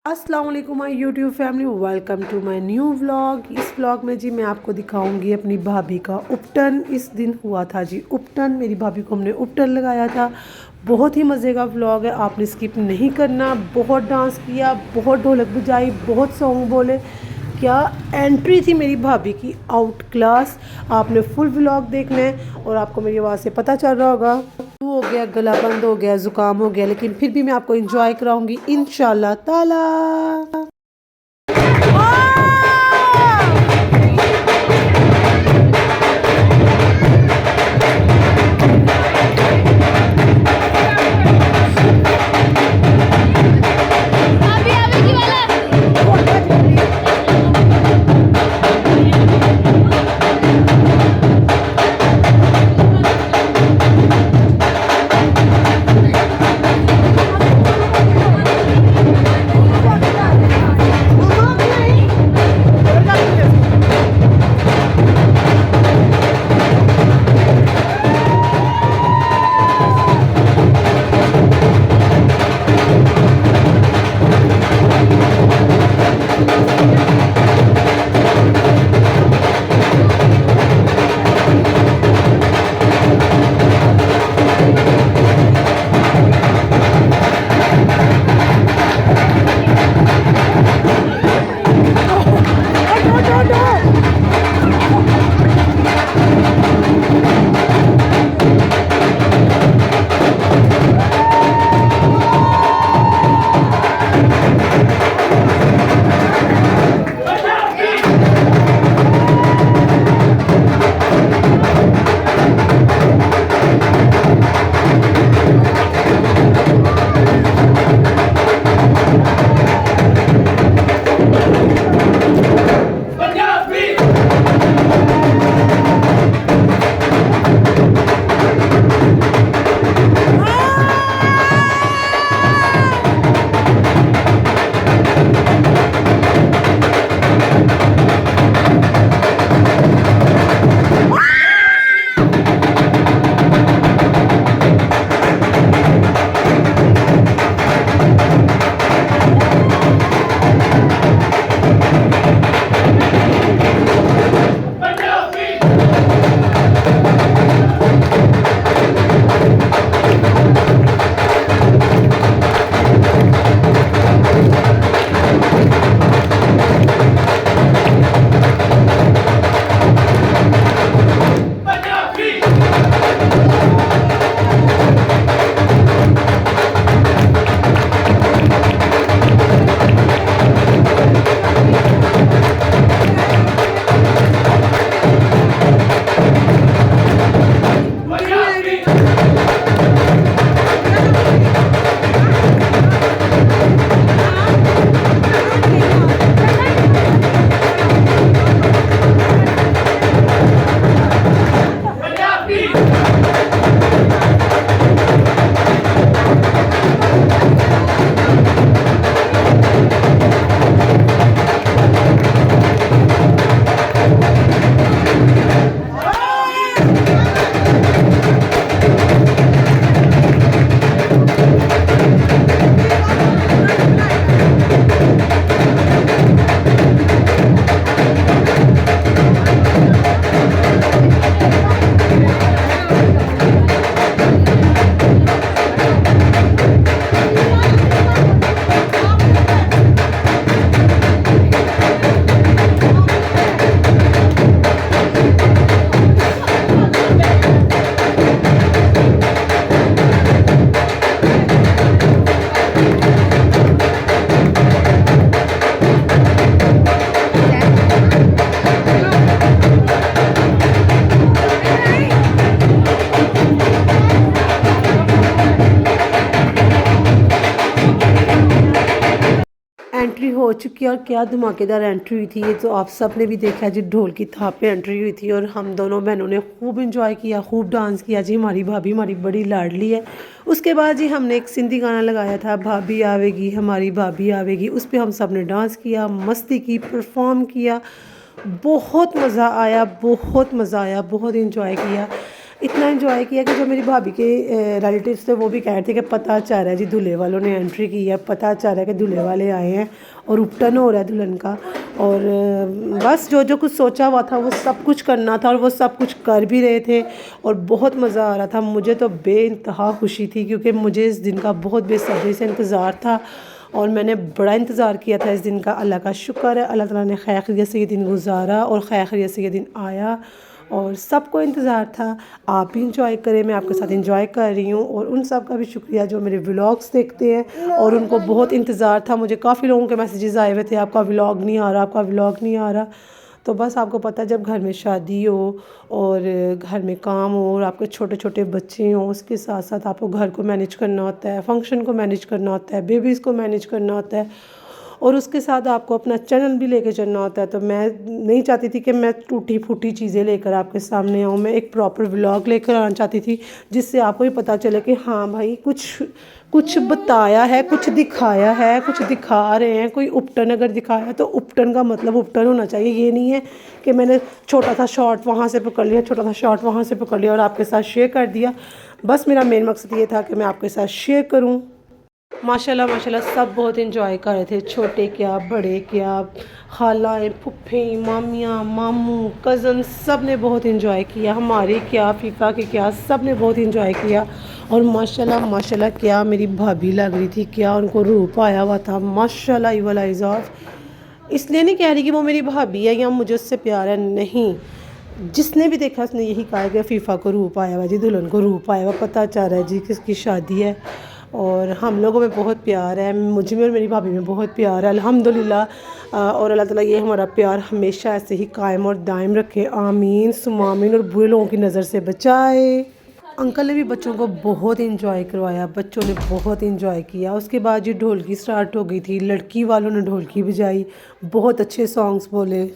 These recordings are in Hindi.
अस्सलाम वालेकुम my YouTube family, welcome to my new vlog. इस व्लॉग में जी मैं आपको दिखाऊंगी अपनी भाभी का उपटन। इस दिन हुआ था जी उपटन, मेरी भाभी को हमने उपटन लगाया था। बहुत ही मज़े का व्लॉग है, आपने स्किप नहीं करना। बहुत डांस किया, बहुत ढोलक बजाई, बहुत सॉन्ग बोले। क्या एंट्री थी मेरी भाभी की, आउट क्लास। आपने फुल व्लॉग देखना है और आपको मेरी आवाज़ से पता चल रहा होगा हो गया, गला बंद हो गया, ज़ुकाम हो गया, लेकिन फिर भी मैं आपको इंजॉय कराऊंगी इंशाल्लाह ताला। एंट्री हो चुकी है और क्या धमाकेदार एंट्री हुई थी। ये तो आप सब ने भी देखा जी, ढोल की थाप पे एंट्री हुई थी और हम दोनों बहनों ने खूब इंजॉय किया, खूब डांस किया जी। हमारी भाभी हमारी बड़ी लाडली है। उसके बाद जी हमने एक सिंधी गाना लगाया था, भाभी आवेगी हमारी भाभी आवेगी। उस पर हम सब ने डांस किया, मस्ती की, परफॉर्म किया। बहुत मज़ा आया, बहुत मज़ा आया, बहुत इंजॉय किया। इतना एंजॉय किया कि जो मेरी भाभी के रिलेटिव्स थे वो भी कह रहे थे कि पता चल रहा है जी दूल्हे वालों ने एंट्री की है, पता चल रहा है कि दूल्हे वाले आए हैं और उपटन हो रहा है दुल्हन का। और बस जो जो कुछ सोचा हुआ था वो सब कुछ करना था और वो सब कुछ कर भी रहे थे और बहुत मज़ा आ रहा था। मुझे तो बेइंतहा खुशी थी क्योंकि मुझे इस दिन का बहुत बेसब्री से इंतज़ार था और मैंने बड़ा इंतज़ार किया था इस दिन का। अल्लाह का शुक्र है, अल्लाह ताला ने खैर खैरियत से ये दिन गुजारा और खैर खैरियत से ये दिन आया और सबको इंतज़ार था। आप भी इंजॉय करें, मैं आपके साथ इंजॉय कर रही हूँ। और उन सब का भी शुक्रिया जो मेरे व्लॉग्स देखते हैं और उनको बहुत इंतज़ार था। मुझे काफ़ी लोगों के मैसेजेस आए हुए थे, आपका व्लॉग नहीं आ रहा, आपका व्लॉग नहीं आ रहा। तो बस आपको पता है जब घर में शादी हो और घर में काम हो और आपके छोटे छोटे बच्चे हों, उसके साथ साथ आपको घर को मैनेज करना होता है, फंक्शन को मैनेज करना होता है, बेबीज़ को मैनेज करना होता है और उसके साथ आपको अपना चैनल भी लेके चलना होता है। तो मैं नहीं चाहती थी कि मैं टूटी फूटी चीज़ें लेकर आपके सामने आऊँ, मैं एक प्रॉपर व्लॉग लेकर आना चाहती थी जिससे आपको भी पता चले कि हाँ भाई कुछ बताया है, कुछ दिखाया है, कुछ दिखा रहे हैं। कोई उपटन अगर दिखाया है तो उपटन का मतलब उपटन होना चाहिए। ये नहीं है कि मैंने छोटा सा शॉर्ट वहाँ से पकड़ लिया, छोटा सा शॉर्ट वहाँ से पकड़ लिया और आपके साथ शेयर कर दिया। बस मेरा मेन मकसद ये था कि मैं आपके साथ शेयर करूँ। माशाल्लाह माशाल्लाह सब बहुत इंजॉय कर रहे थे, छोटे क्या बड़े क्या, खालाएँ फुप्फी मामियाँ मामू कज़न सब ने बहुत इंजॉय किया। हमारे क्या फीफा के क्या सब ने बहुत इंजॉय किया। और माशाल्लाह माशाल्लाह क्या मेरी भाभी लग रही थी, क्या उनको रूप आया हुआ था माशाल्लाह ही वाला इजाज़। इसलिए नहीं कह रही कि वो मेरी भाभी है या मुझे उससे प्यार है, नहीं, जिसने भी देखा उसने यही कहा कि फ़ीफ़ा को रूप आया हुआ जी, दुल्हन को रूप आया हुआ, पता चल रहा है जी किसकी शादी है। और हम लोगों में बहुत प्यार है, मुझ में और मेरी भाभी में बहुत प्यार है अल्हम्दुलिल्लाह। और अल्लाह ताला ये हमारा प्यार हमेशा ऐसे ही कायम और दायम रखे, आमीन सुम्मा आमीन, और बुरे लोगों की नज़र से बचाए। अंकल ने भी बच्चों को बहुत इंजॉय करवाया, बच्चों ने बहुत इंजॉय किया। उसके बाद जी ढोलकी स्टार्ट हो गई थी, लड़की वालों ने ढोलकी बजाई, बहुत अच्छे सॉन्ग्स बोले।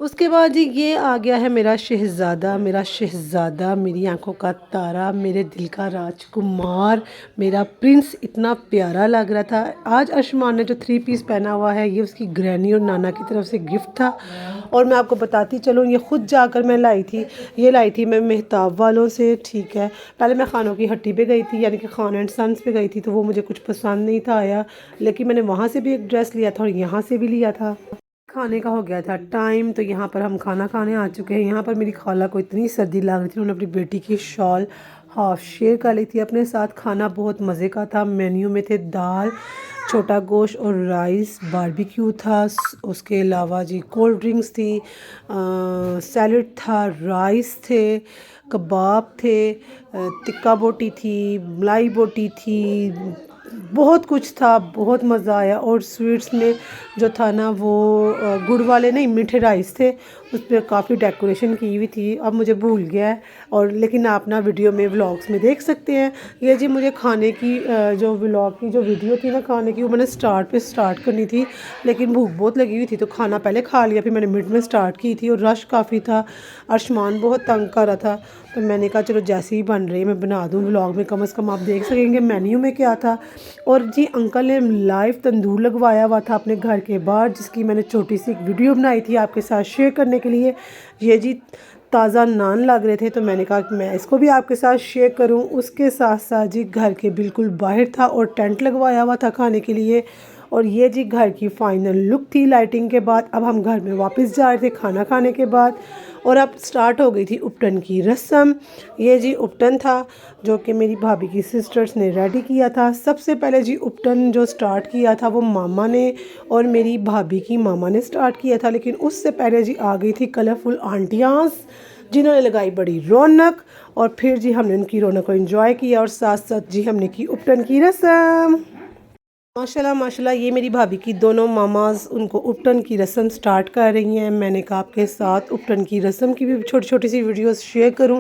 उसके बाद जी ये आ गया है मेरा शहज़ादा, मेरी आंखों का तारा, मेरे दिल का राजकुमार, मेरा प्रिंस। इतना प्यारा लग रहा था। आज अर्शमान ने जो 3 पीस पहना हुआ है ये उसकी ग्रैनी और नाना की तरफ से गिफ्ट था। और मैं आपको बताती चलूँ, ये ख़ुद जाकर मैं लाई थी, ये लाई थी मैं मेहताब वालों से, ठीक है। पहले मैं खानों की हट्टी पे गई थी, यानी कि खान एंड सन्स पे गई थी, तो वो मुझे कुछ पसंद नहीं था आया, लेकिन मैंने वहाँ से भी एक ड्रेस लिया था और यहाँ से भी लिया था। खाने का हो गया था टाइम, तो यहाँ पर हम खाना खाने आ चुके हैं। यहाँ पर मेरी खाला को इतनी सर्दी लग रही थी, उन्होंने अपनी बेटी की शॉल हाफ शेयर कर ली थी अपने साथ। खाना बहुत मज़े का था, मेन्यू में थे दाल, छोटा गोश्त और राइस, बारबेक्यू था, उसके अलावा जी कोल्ड ड्रिंक्स थी, सैलड था, राइस थे, कबाब थे, टिक्का बोटी थी, मलाई बोटी थी, बहुत कुछ था, बहुत मज़ा आया। और स्वीट्स में जो था ना वो गुड़ वाले नहीं, मीठे राइस थे, उस पर काफ़ी डेकोरेशन की हुई थी, अब मुझे भूल गया है। और लेकिन आप ना वीडियो में व्लॉग्स में देख सकते हैं। ये जी मुझे खाने की जो व्लॉग की जो वीडियो थी ना खाने की, वो मैंने स्टार्ट करनी थी, लेकिन भूख बहुत लगी हुई थी तो खाना पहले खा लिया, फिर मैंने मिड में स्टार्ट की थी और रश काफ़ी था, अर्शमान बहुत तंग कर रहा था, तो मैंने कहा चलो जैसे ही बन रही है मैं बना दूँ व्लॉग में, कम से कम आप देख सकेंगे मेन्यू में क्या था। और जी अंकल ने लाइव तंदूर लगवाया हुआ था अपने घर के बाहर, जिसकी मैंने छोटी सी एक वीडियो बनाई थी आपके साथ शेयर करने के लिए। ये जी ताज़ा नान लग रहे थे, तो मैंने कहा कि मैं इसको भी आपके साथ शेयर करूं। उसके साथ साथ जी घर के बिल्कुल बाहर था और टेंट लगवाया हुआ था खाने के लिए। और ये जी घर की फ़ाइनल लुक थी लाइटिंग के बाद। अब हम घर में वापस जा रहे थे खाना खाने के बाद। और अब स्टार्ट हो गई थी उपटन की रस्म। ये जी उपटन था जो कि मेरी भाभी की सिस्टर्स ने रेडी किया था। सबसे पहले जी उपटन जो स्टार्ट किया था वो मामा ने और मेरी भाभी की मामा ने स्टार्ट किया था, लेकिन उससे पहले जी आ गई थी कलरफुल आंटियाँ जिन्होंने लगाई बड़ी रौनक। और फिर जी हमने उनकी रौनक को एंजॉय किया और साथ साथ जी हमने की उपटन की रस्म। माशाल्लाह माशाल्लाह, ये मेरी भाभी की दोनों मामाज उनको उपटन की रस्म स्टार्ट कर रही हैं। मैंने कहा आपके साथ उपटन की रस्म की भी छोटी छोटी सी वीडियोस शेयर करूं।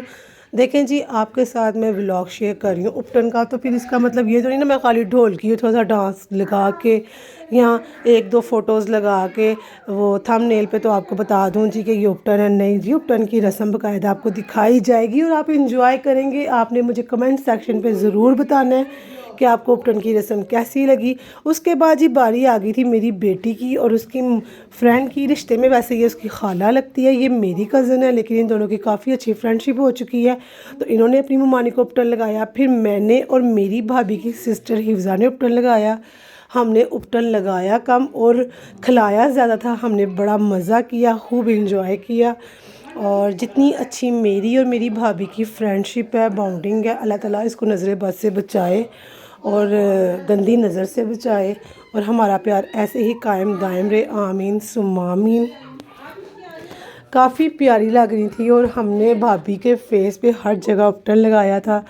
देखें जी, आपके साथ मैं व्लॉग शेयर कर रही हूँ उपटन का, तो फिर इसका मतलब ये तो नहीं ना मैं खाली ढोल की थोड़ा सा डांस लगा के यहाँ एक दो फ़ोटोज़ लगा के वो थंबनेल पे तो आपको बता दूँ जी कि ये उपटन है। नहीं जी, उपटन की रस्म बाकायदा आपको दिखाई जाएगी और आप इंजॉय करेंगे। आपने मुझे कमेंट सेक्शन पे ज़रूर बताना है कि आपको उपटन की रस्म कैसी लगी। उसके बाद जी बारी आ गई थी मेरी बेटी की और उसकी फ्रेंड की। रिश्ते में वैसे ये उसकी खाला लगती है, ये मेरी कज़न है, लेकिन इन दोनों की काफ़ी अच्छी फ्रेंडशिप हो चुकी है। तो इन्होंने अपनी ममानी को उपटन लगाया, फिर मैंने और मेरी भाभी की सिस्टर हिफ्ज़ा ने उपटन लगाया। हमने उपटन लगाया कम और खिलाया ज़्यादा था। हमने बड़ा मज़ा किया, खूब इंजॉय किया। और जितनी अच्छी मेरी और मेरी भाभी की फ्रेंडशिप है, बॉन्डिंग है, अल्लाह ताला इसको नज़र बद से बचाए और गंदी नज़र से बचाए और हमारा प्यार ऐसे ही कायम दायम रहे। आमीन सुम्मा आमीन। काफ़ी प्यारी लग रही थी और हमने भाभी के फेस पे हर जगह उपटन लगाया था।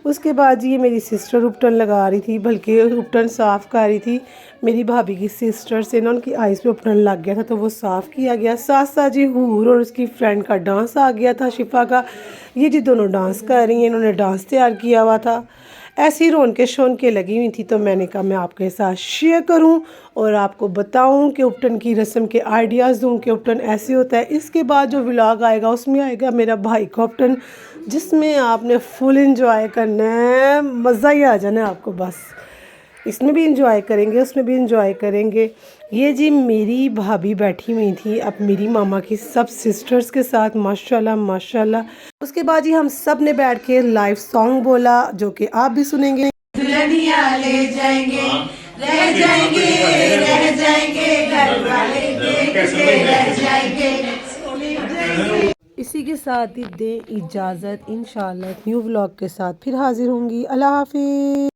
उसके बाद ये मेरी सिस्टर उपटन लगा रही थी, बल्कि उपटन साफ़ कर रही थी। मेरी भाभी की सिस्टर से ना उनकी आइज़ पे उपटन लग गया था तो वो साफ़ किया गया। साथ साथ जी हूर और उसकी फ्रेंड का डांस आ गया था, शिफा का। ये जी दोनों डांस कर रही हैं, इन्होंने डांस तैयार किया हुआ था। ऐसी रौनकें शौनकें लगी हुई थी तो मैंने कहा मैं आपके साथ शेयर करूं और आपको बताऊं कि उपटन की रस्म के आइडियाज़ दूं कि उपटन ऐसे होता है। इसके बाद जो व्लॉग आएगा उसमें आएगा मेरा भाई का उपटन, जिसमें आपने फुल इंजॉय करना है, मज़ा ही आ जाना है आपको। बस इसमें भी इंजॉय करेंगे, उसमें भी इंजॉय करेंगे। ये जी मेरी भाभी बैठी हुई थी अब मेरी मामा की सब सिस्टर्स के साथ, माशाल्लाह माशाल्लाह। उसके बाद ही हम सब ने बैठ के लाइव सॉन्ग बोला जो कि आप भी सुनेंगे। दुल्हनिया ले जाएंगे, रह जाएंगे, रह जाएंगे, घर वाले रह जाएंगे। इसी के साथ ही दें इजाज़त, इंशाल्लाह न्यू व्लॉग के साथ फिर हाजिर होंगी। अल्लाह हाफिज़।